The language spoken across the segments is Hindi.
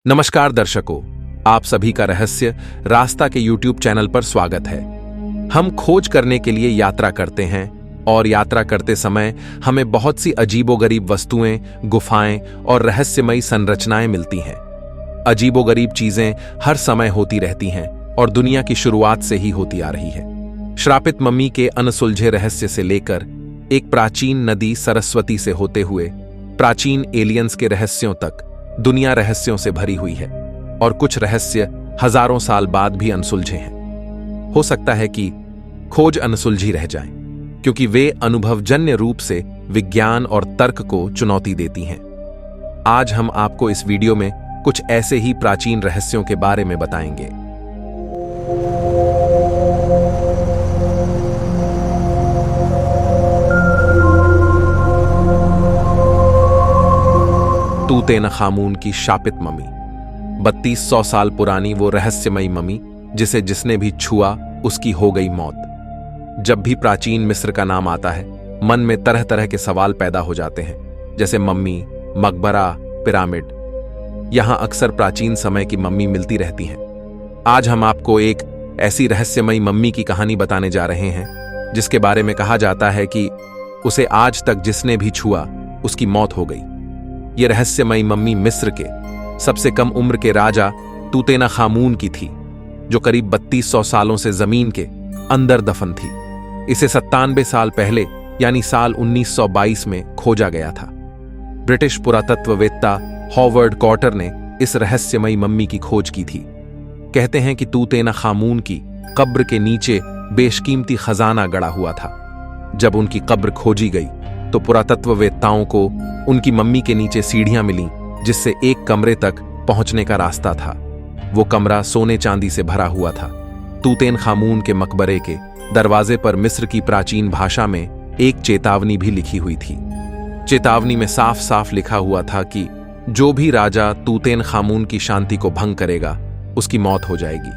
नमस्कार दर्शकों, आप सभी का रहस्य रास्ता के YouTube चैनल पर स्वागत है। हम खोज करने के लिए यात्रा करते हैं और यात्रा करते समय हमें बहुत सी अजीबोगरीब वस्तुएं, गुफाएं और रहस्यमयी संरचनाएं मिलती हैं। अजीबोगरीब चीजें हर समय होती रहती हैं और दुनिया की शुरुआत से ही होती आ रही है। श्रापित मम्मी के अनसुलझे रहस्य से लेकर एक प्राचीन नदी सरस्वती से होते हुए प्राचीन एलियंस के रहस्यों तक दुनिया रहस्यों से भरी हुई है और कुछ रहस्य हजारों साल बाद भी अनसुलझे हैं। हो सकता है कि खोज अनसुलझी रह जाएं, क्योंकि वे अनुभवजन्य रूप से विज्ञान और तर्क को चुनौती देती हैं। आज हम आपको इस वीडियो में कुछ ऐसे ही प्राचीन रहस्यों के बारे में बताएंगे। तूतेनखामून की शापित मम्मी। 3200 साल पुरानी वो रहस्यमयी मम्मी जिसने भी छुआ उसकी हो गई मौत। जब भी प्राचीन मिस्र का नाम आता है, मन में तरह तरह के सवाल पैदा हो जाते हैं, जैसे मम्मी, मकबरा, पिरामिड। यहां अक्सर प्राचीन समय की मम्मी मिलती रहती हैं। आज हम आपको एक ऐसी रहस्यमयी मम्मी की कहानी बताने जा रहे हैं जिसके बारे में कहा जाता है कि उसे आज तक जिसने भी छुआ उसकी मौत हो गई। ये रहस्यमयी मम्मी मिस्र के सबसे कम उम्र के राजा तूतेनखामून की थी, जो करीब 3200 सालों से जमीन के अंदर दफन थी। इसे 97 साल पहले यानी साल 1922 में खोजा गया था। ब्रिटिश पुरातत्ववेत्ता हॉवर्ड कॉटर ने इस रहस्यमयी मम्मी की खोज की थी। कहते हैं कि तूतेनखामून की कब्र के नीचे बेशकीमती खजाना गड़ा हुआ था। जब उनकी कब्र खोजी गई तो पुरातत्ववेत्ताओं को उनकी मम्मी के नीचे सीढ़ियां मिलीं, जिससे एक कमरे तक पहुंचने का रास्ता था। वो कमरा सोने चांदी से भरा हुआ था। तूतेनखामून के मकबरे के दरवाजे पर मिस्र की प्राचीन भाषा में एक चेतावनी भी लिखी हुई थी। चेतावनी में साफ साफ लिखा हुआ था कि जो भी राजा तूतेनखामून की शांति को भंग करेगा उसकी मौत हो जाएगी।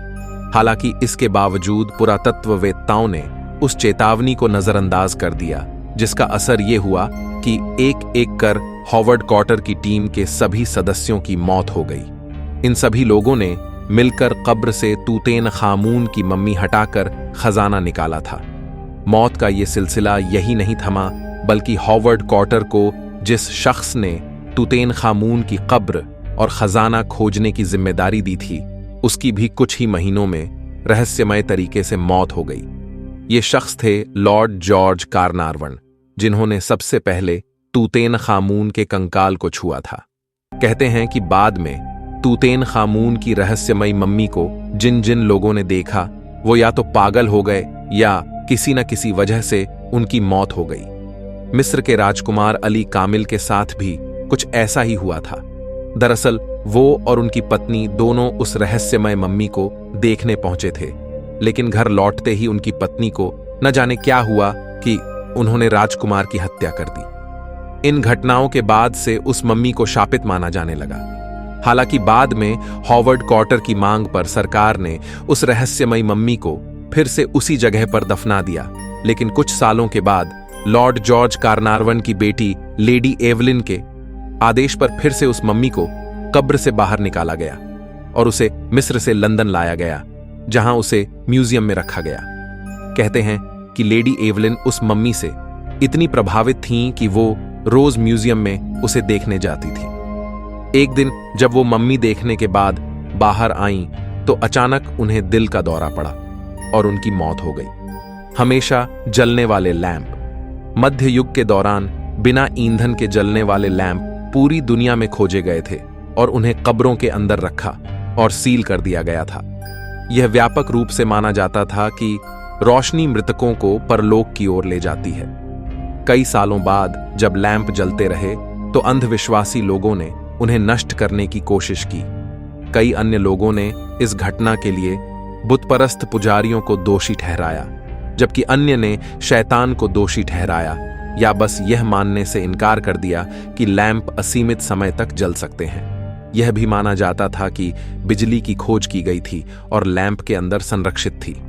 हालांकि इसके बावजूद पुरातत्ववेत्ताओं ने उस चेतावनी को नजरअंदाज कर दिया, जिसका असर यह हुआ कि एक एक कर हॉवर्ड कॉटर की टीम के सभी सदस्यों की मौत हो गई। इन सभी लोगों ने मिलकर कब्र से तूतेनखामून की मम्मी हटाकर खजाना निकाला था। मौत का यह सिलसिला यही नहीं थमा, बल्कि हॉवर्ड कॉटर को जिस शख्स ने तूतेनखामून की कब्र और खजाना खोजने की जिम्मेदारी दी थी, उसकी भी कुछ ही महीनों में रहस्यमय तरीके से मौत हो गई। ये शख्स थे लॉर्ड जॉर्ज कार्नारवन, जिन्होंने सबसे पहले तूतेनखामून के कंकाल को छुआ था। कहते हैं कि बाद में तूतेनखामून की रहस्यमयी मम्मी को जिन जिन लोगों ने देखा, वो या तो पागल हो गए या किसी न किसी वजह से उनकी मौत हो गई। मिस्र के राजकुमार अली कामिल के साथ भी कुछ ऐसा ही हुआ था। दरअसल वो और उनकी पत्नी दोनों उस रहस्यमय मम्मी को देखने पहुंचे थे, लेकिन घर लौटते ही उनकी पत्नी को न जाने क्या हुआ कि उन्होंने राजकुमार की हत्या कर दी। इन घटनाओं के बाद से उस मम्मी को शापित माना जाने लगा। हालांकि बाद में हॉवर्ड कॉटर की मांग पर सरकार ने उस रहस्यमयी मम्मी को फिर से उसी जगह पर दफना दिया, लेकिन कुछ सालों के बाद लॉर्ड जॉर्ज कार्नारवन की बेटी लेडी एवलिन के आदेश पर फिर से उस मम्मी को कब्र से बाहर निकाला गया और उसे मिस्र से लंदन लाया गया, जहां उसे म्यूजियम में रखा गया। कहते हैं कि लेडी एवलिन उस मम्मी से इतनी प्रभावित थीं कि वो रोज म्यूजियम में उसे देखने जाती थी। एक दिन जब वो मम्मी देखने के बाद बाहर आईं, तो अचानक उन्हें दिल का दौरा पड़ा और उनकी मौत हो गई। हमेशा जलने वाले लैंप। मध्य युग के दौरान बिना ईंधन के जलने वाले लैंप पूरी दुनिया में खोजे गए थे और उन्हें कब्रों के अंदर रखा और सील कर दिया गया था। यह व्यापक रूप से माना जाता था कि रोशनी मृतकों को परलोक की ओर ले जाती है। कई सालों बाद जब लैंप जलते रहे तो अंधविश्वासी लोगों ने उन्हें नष्ट करने की कोशिश की। कई अन्य लोगों ने इस घटना के लिए बुतपरस्त पुजारियों को दोषी ठहराया, जबकि अन्य ने शैतान को दोषी ठहराया या बस यह मानने से इनकार कर दिया कि लैंप असीमित समय तक जल सकते हैं। यह भी माना जाता था कि बिजली की खोज की गई थी और लैंप के अंदर संरक्षित थी।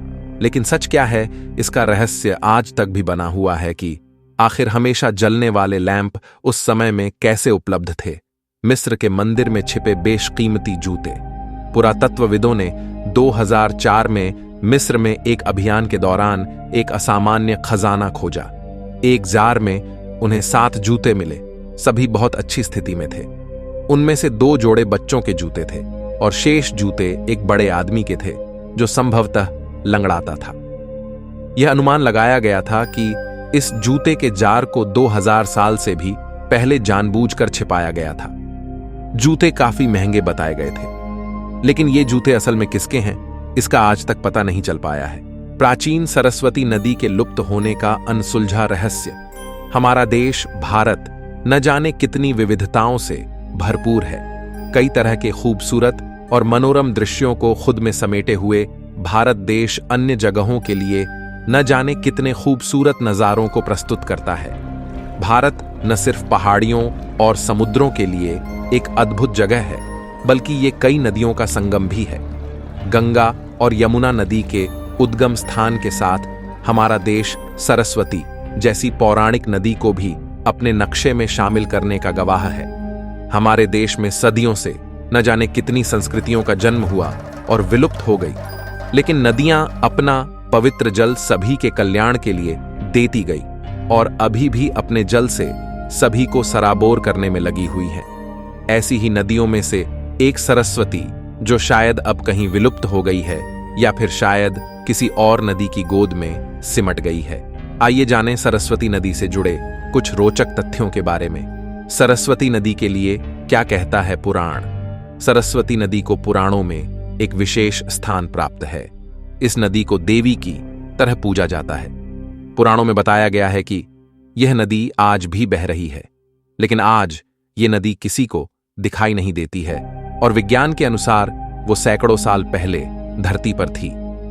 लेकिन सच क्या है, इसका रहस्य आज तक भी बना हुआ है कि आखिर हमेशा जलने वाले लैंप उस समय में कैसे उपलब्ध थे। मिस्र के मंदिर में छिपे बेशकीमती जूते। पुरातत्वविदों ने 2004 में मिस्र में एक अभियान के दौरान एक असामान्य खजाना खोजा। एक जार में उन्हें 7 जूते मिले, सभी बहुत अच्छी स्थिति में थे। उनमें से 2 जोड़े बच्चों के जूते थे और शेष जूते एक बड़े आदमी के थे जो संभवतः लंगड़ाता था। यह अनुमान लगाया गया था कि इस जूते के जार को 2000 साल से भी पहले जानबूझकर छिपाया गया था। जूते काफी महंगे बताए गए थे, लेकिन ये जूते असल में किसके हैं, इसका आज तक पता नहीं चल पाया है। प्राचीन सरस्वती नदी के लुप्त होने का अनसुलझा रहस्य। हमारा देश भारत न जाने कितनी विविधताओं से भरपूर है। कई तरह के खूबसूरत और मनोरम दृश्यों को खुद में समेटे हुए भारत देश अन्य जगहों के लिए न जाने कितने खूबसूरत नज़ारों को प्रस्तुत करता है। भारत न सिर्फ पहाड़ियों और समुद्रों के लिए एक अद्भुत जगह है, बल्कि ये कई नदियों का संगम भी है। गंगा और यमुना नदी के उद्गम स्थान के साथ हमारा देश सरस्वती जैसी पौराणिक नदी को भी अपने नक्शे में शामिल करने का गवाह है। हमारे देश में सदियों से न जाने कितनी संस्कृतियों का जन्म हुआ और विलुप्त हो गई, लेकिन नदियां अपना पवित्र जल सभी के कल्याण के लिए देती गई और अभी भी अपने जल से सभी को सराबोर करने में लगी हुई हैं। ऐसी ही नदियों में से एक सरस्वती, जो शायद अब कहीं विलुप्त हो गई है या फिर शायद किसी और नदी की गोद में सिमट गई है। आइए जानें सरस्वती नदी से जुड़े कुछ रोचक तथ्यों के बारे में। सरस्वती नदी के लिए क्या कहता है पुराण। सरस्वती नदी को पुराणों में एक विशेष स्थान प्राप्त है। इस नदी को देवी की तरह पूजा जाता है। पुराणों में बताया गया है कि यह नदी आज भी बह रही है, लेकिन आज ये नदी किसी को दिखाई नहीं देती है और विज्ञान के अनुसार वो सैकड़ों साल पहले धरती पर थी,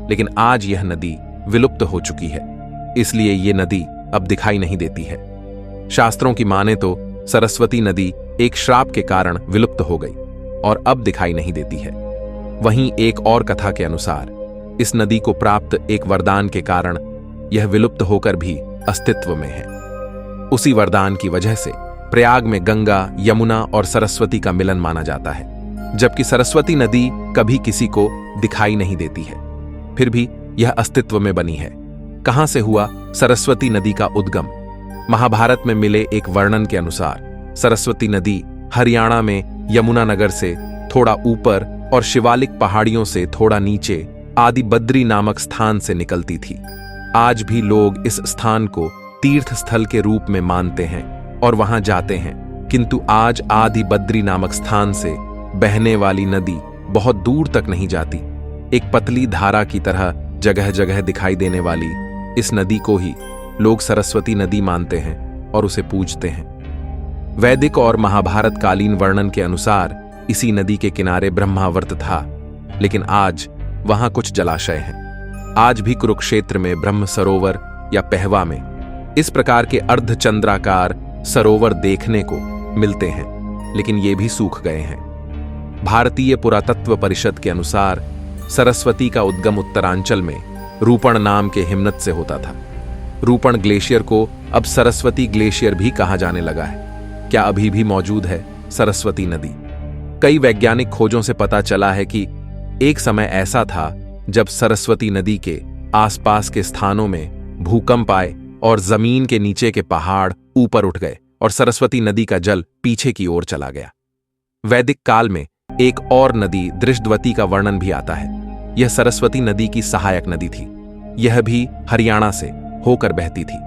लेकिन आज यह नदी विलुप्त हो चुकी है, इसलिए ये नदी अब दिखाई नहीं देती है। शास्त्रों की माने तो सरस्वती नदी एक श्राप के कारण विलुप्त हो गई और अब दिखाई नहीं देती है। वहीं एक और कथा के अनुसार इस नदी को प्राप्त एक वरदान के कारण यह विलुप्त होकर भी अस्तित्व में है। उसी वरदान की वजह से प्रयाग में गंगा, यमुना और सरस्वती का मिलन माना जाता है, जबकि सरस्वती नदी कभी किसी को दिखाई नहीं देती है, फिर भी यह अस्तित्व में बनी है। कहां से हुआ सरस्वती नदी का उद्गम? महाभारत में मिले एक वर्णन के अनुसार सरस्वती नदी हरियाणा में यमुनानगर से थोड़ा ऊपर और शिवालिक पहाड़ियों से थोड़ा नीचे आदि बद्री नामक स्थान से निकलती थी। आज भी लोग इस स्थान को तीर्थ स्थल के रूप में मानते हैं और वहां जाते हैं, किंतु आज आदि बद्री नामक स्थान से बहने वाली नदी बहुत दूर तक नहीं जाती। एक पतली धारा की तरह जगह जगह दिखाई देने वाली इस नदी को ही लोग सरस्वती नदी मानते हैं और उसे पूजते हैं। वैदिक और महाभारत कालीन वर्णन के अनुसार इसी नदी के किनारे ब्रह्मावर्त था, लेकिन आज वहां कुछ जलाशय हैं। आज भी कुरुक्षेत्र में ब्रह्म सरोवर या पहवा में इस प्रकार के अर्धचंद्राकार सरोवर देखने को मिलते हैं, लेकिन ये भी सूख गए हैं। भारतीय पुरातत्व परिषद के अनुसार सरस्वती का उद्गम उत्तरांचल में रूपण नाम के हिमनद से होता था। रूपण ग्लेशियर को अब सरस्वती ग्लेशियर भी कहा जाने लगा है। क्या अभी भी मौजूद है सरस्वती नदी? कई वैज्ञानिक खोजों से पता चला है कि एक समय ऐसा था जब सरस्वती नदी के आसपास के स्थानों में भूकंप आए और जमीन के नीचे के पहाड़ ऊपर उठ गए और सरस्वती नदी का जल पीछे की ओर चला गया। वैदिक काल में एक और नदी दृष्टवती का वर्णन भी आता है। यह सरस्वती नदी की सहायक नदी थी। यह भी हरियाणा से होकर बहती थी।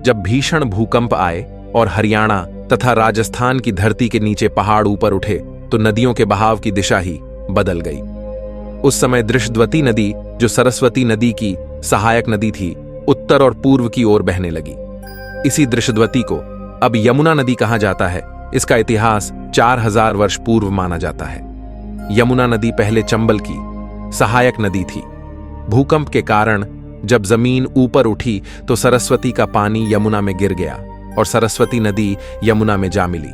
जब भीषण भूकंप आए और हरियाणा तथा राजस्थान की धरती के नीचे पहाड़ ऊपर उठे तो नदियों के बहाव की दिशा ही बदल गई। उस समय दृष्टवती नदी, जो सरस्वती नदी की सहायक नदी थी, उत्तर और पूर्व की ओर बहने लगी। इसी दृष्टवती को अब यमुना नदी कहा जाता है। इसका इतिहास 4000 वर्ष पूर्व माना जाता है। यमुना नदी पहले चंबल की सहायक नदी थी। भूकंप के कारण जब जमीन ऊपर उठी तो सरस्वती का पानी यमुना में गिर गया और सरस्वती नदी यमुना में जा मिली।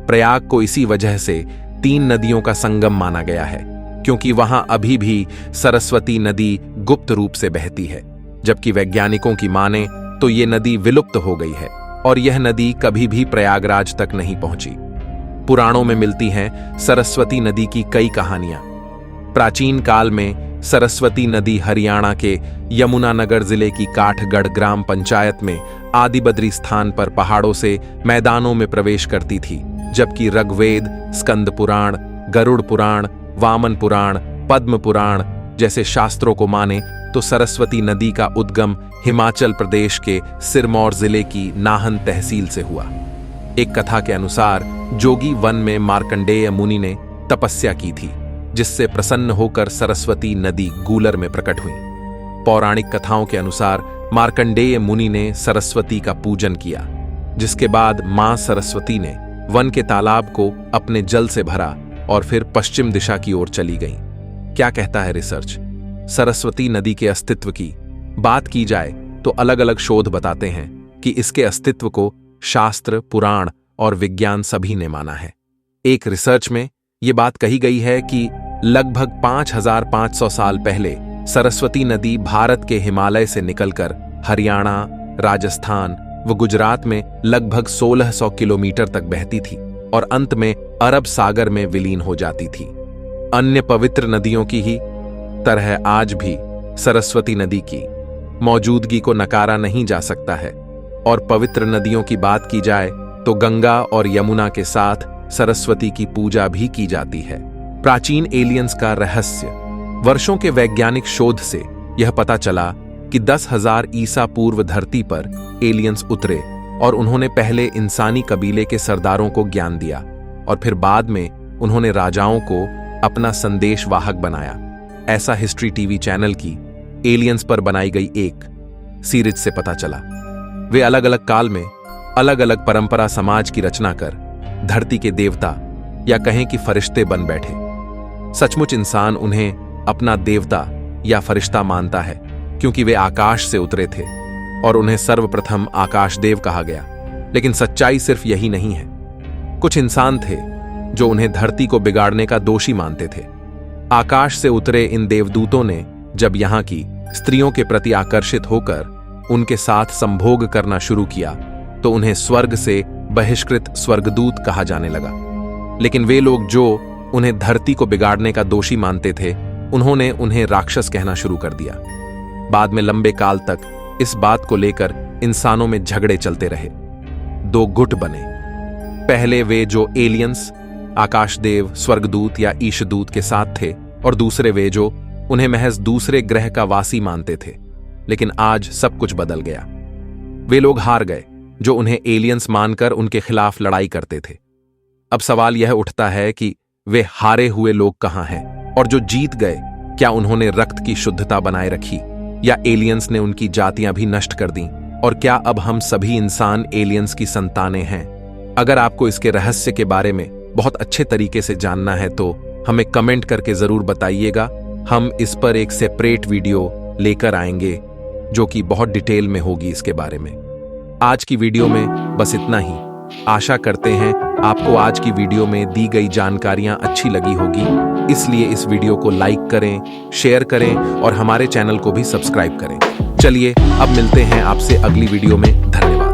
प्रयाग को इसी वजह से 3 नदियों का संगम माना गया है, क्योंकि वहां अभी भी सरस्वती नदी गुप्त रूप से बहती है, जबकि वैज्ञानिकों की माने तो ये नदी विलुप्त हो गई है और यह नदी कभी भी प्रयागराज तक नहीं पहुंची। पुराणों में मिलती हैं सरस्वती नदी की कई कहानियां। प्राचीन काल में सरस्वती नदी हरियाणा के यमुनानगर जिले की काठगढ़ ग्राम पंचायत में आदिबद्री स्थान पर पहाड़ों से मैदानों में प्रवेश करती थी, जबकि ऋग्वेद, स्कंद पुराण, गरुड़ पुराण, वामन पुराण, पद्म पुराण जैसे शास्त्रों को माने तो सरस्वती नदी का उद्गम हिमाचल प्रदेश के सिरमौर जिले की नाहन तहसील से हुआ। एक कथा के अनुसार जोगी वन में मार्कंडेय मुनि ने तपस्या की थी, जिससे प्रसन्न होकर सरस्वती नदी गूलर में प्रकट हुई। पौराणिक कथाओं के अनुसार मार्कंडेय मुनि ने सरस्वती का पूजन किया, जिसके बाद मां सरस्वती ने वन के तालाब को अपने जल से भरा और फिर पश्चिम दिशा की ओर चली गईं। क्या कहता है रिसर्च? सरस्वती नदी के अस्तित्व की बात की जाए तो अलग अलग शोध बताते हैं कि इसके अस्तित्व को शास्त्र, पुराण और विज्ञान सभी ने माना है। एक रिसर्च में यह बात कही गई है कि लगभग 5500 साल पहले सरस्वती नदी भारत के हिमालय से निकलकर हरियाणा, राजस्थान व गुजरात में लगभग 1600 किलोमीटर तक बहती थी और अंत में अरब सागर में विलीन हो जाती थी। अन्य पवित्र नदियों की ही तरह आज भी सरस्वती नदी की मौजूदगी को नकारा नहीं जा सकता है और पवित्र नदियों की बात की जाए तो गंगा और यमुना के साथ सरस्वती की पूजा भी की जाती है। प्राचीन एलियंस का रहस्य। वर्षों के वैज्ञानिक शोध से यह पता चला कि 10,000 ईसा पूर्व धरती पर एलियंस उतरे और उन्होंने पहले इंसानी कबीले के सरदारों को ज्ञान दिया और फिर बाद में उन्होंने राजाओं को अपना संदेश वाहक बनाया। ऐसा हिस्ट्री टीवी चैनल की एलियंस पर बनाई गई एक सीरीज से पता चला। वे अलग अलग काल में अलग अलग परंपरा समाज की रचना कर धरती के देवता या कहें कि फरिश्ते बन बैठे। सचमुच इंसान उन्हें अपना देवता या फरिश्ता मानता है क्योंकि वे आकाश से उतरे थे और उन्हें सर्वप्रथम आकाश देव कहा गया। लेकिन सच्चाई सिर्फ यही नहीं है। कुछ इंसान थे जो उन्हें धरती को बिगाड़ने का दोषी मानते थे। आकाश से उतरे इन देवदूतों ने जब यहाँ की स्त्रियों के प्रति आकर्षित होकर उनके साथ संभोग करना शुरू किया तो उन्हें स्वर्ग से बहिष्कृत स्वर्गदूत कहा जाने लगा। लेकिन वे लोग जो उन्हें धरती को बिगाड़ने का दोषी मानते थे, उन्होंने उन्हें राक्षस कहना शुरू कर दिया। बाद में लंबे काल तक इस बात को लेकर इंसानों में झगड़े चलते रहे। दो गुट बने। पहले वे जो एलियंस, आकाशदेव, स्वर्गदूत या ईशदूत के साथ थे और दूसरे वे जो उन्हें महज दूसरे ग्रह का वासी मानते थे। लेकिन आज सब कुछ बदल गया। वे लोग हार गए जो उन्हें एलियंस मानकर उनके खिलाफ लड़ाई करते थे। अब सवाल यह उठता है कि वे हारे हुए लोग कहां हैं और जो जीत गए, क्या उन्होंने रक्त की शुद्धता बनाए रखी या एलियंस ने उनकी जातियां भी नष्ट कर दी? और क्या अब हम सभी इंसान एलियंस की संतानें हैं? अगर आपको इसके रहस्य के बारे में बहुत अच्छे तरीके से जानना है तो हमें कमेंट करके जरूर बताइएगा। हम इस पर एक सेपरेट वीडियो लेकर आएंगे जो कि बहुत डिटेल में होगी इसके बारे में। आज की वीडियो में बस इतना ही। आशा करते हैं आपको आज की वीडियो में दी गई जानकारियां अच्छी लगी होगी, इसलिए इस वीडियो को लाइक करें, शेयर करें और हमारे चैनल को भी सब्सक्राइब करें। चलिए अब मिलते हैं आपसे अगली वीडियो में। धन्यवाद।